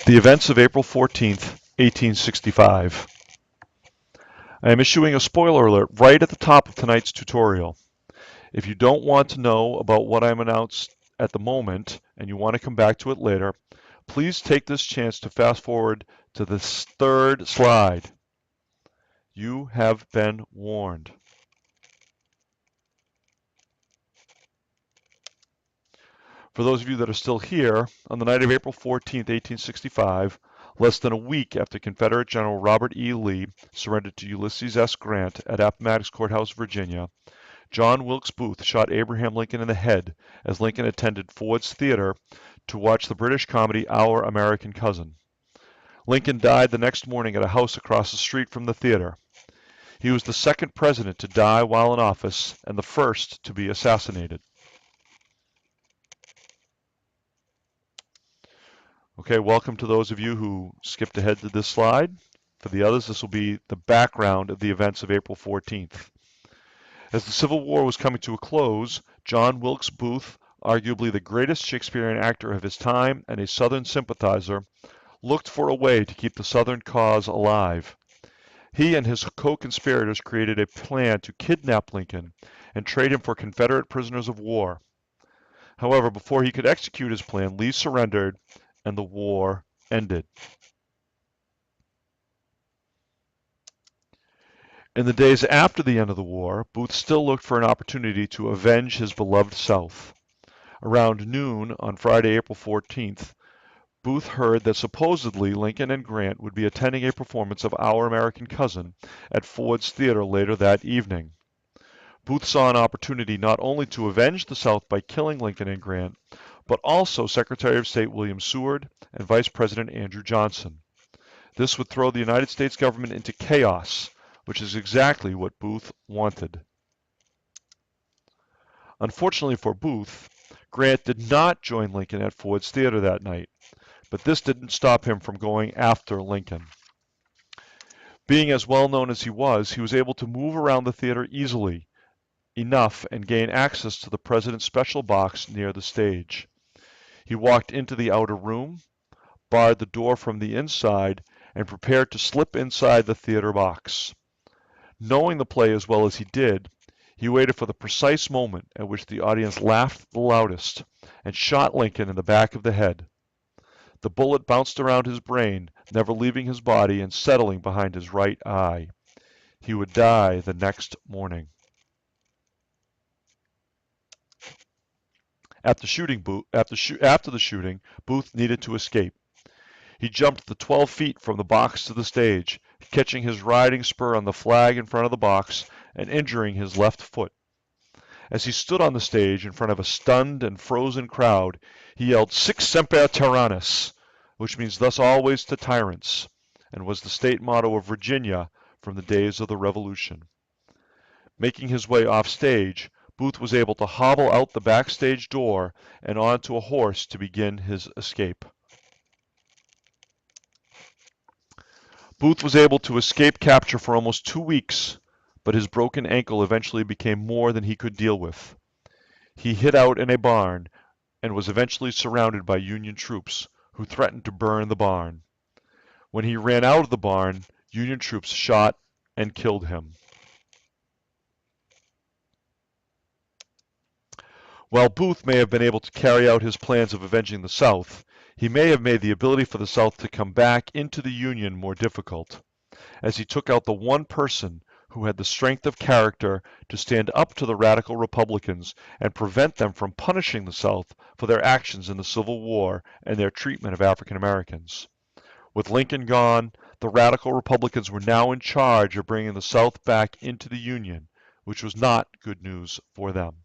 The events of April 14th, 1865. I am issuing a spoiler alert right at the top of tonight's tutorial. If you don't want to know about what I'm announced at the moment and you want to come back to it later, please take this chance to fast forward to the third slide. You have been warned. For those of you that are still here, on the night of April 14th, 1865, less than a week after Confederate General Robert E. Lee surrendered to Ulysses S. Grant at Appomattox Courthouse, Virginia, John Wilkes Booth shot Abraham Lincoln in the head as Lincoln attended Ford's Theater to watch the British comedy Our American Cousin. Lincoln died the next morning at a house across the street from the theater. He was the second president to die while in office and the first to be assassinated. Okay, welcome to those of you who skipped ahead to this slide. For the others, this will be the background of the events of April 14th. As the Civil War was coming to a close, John Wilkes Booth, arguably the greatest Shakespearean actor of his time and a Southern sympathizer, looked for a way to keep the Southern cause alive. He and his co-conspirators created a plan to kidnap Lincoln and trade him for Confederate prisoners of war. However, before he could execute his plan, Lee surrendered and the war ended. In the days after the end of the war, Booth still looked for an opportunity to avenge his beloved South. Around noon on Friday, April 14th, Booth heard that supposedly Lincoln and Grant would be attending a performance of Our American Cousin at Ford's Theater later that evening. Booth saw an opportunity not only to avenge the South by killing Lincoln and Grant, but also Secretary of State William Seward and Vice President Andrew Johnson. This would throw the United States government into chaos, which is exactly what Booth wanted. Unfortunately for Booth, Grant did not join Lincoln at Ford's Theater that night, but this didn't stop him from going after Lincoln. Being as well known as he was able to move around the theater easily enough and gain access to the president's special box near the stage. He walked into the outer room, barred the door from the inside, and prepared to slip inside the theater box. Knowing the play as well as he did, he waited for the precise moment at which the audience laughed the loudest and shot Lincoln in the back of the head. The bullet bounced around his brain, never leaving his body and settling behind his right eye. He would die the next morning. After the shooting, Booth needed to escape. He jumped the 12 feet from the box to the stage, catching his riding spur on the flag in front of the box and injuring his left foot. As he stood on the stage in front of a stunned and frozen crowd, he yelled, "Sic semper tyrannis," which means "thus always to tyrants," and was the state motto of Virginia from the days of the Revolution. Making his way off stage, Booth was able to hobble out the backstage door and onto a horse to begin his escape. Booth was able to escape capture for almost 2 weeks, but his broken ankle eventually became more than he could deal with. He hid out in a barn and was eventually surrounded by Union troops who threatened to burn the barn. When he ran out of the barn, Union troops shot and killed him. While Booth may have been able to carry out his plans of avenging the South, he may have made the ability for the South to come back into the Union more difficult, as he took out the one person who had the strength of character to stand up to the radical Republicans and prevent them from punishing the South for their actions in the Civil War and their treatment of African Americans. With Lincoln gone, the radical Republicans were now in charge of bringing the South back into the Union, which was not good news for them.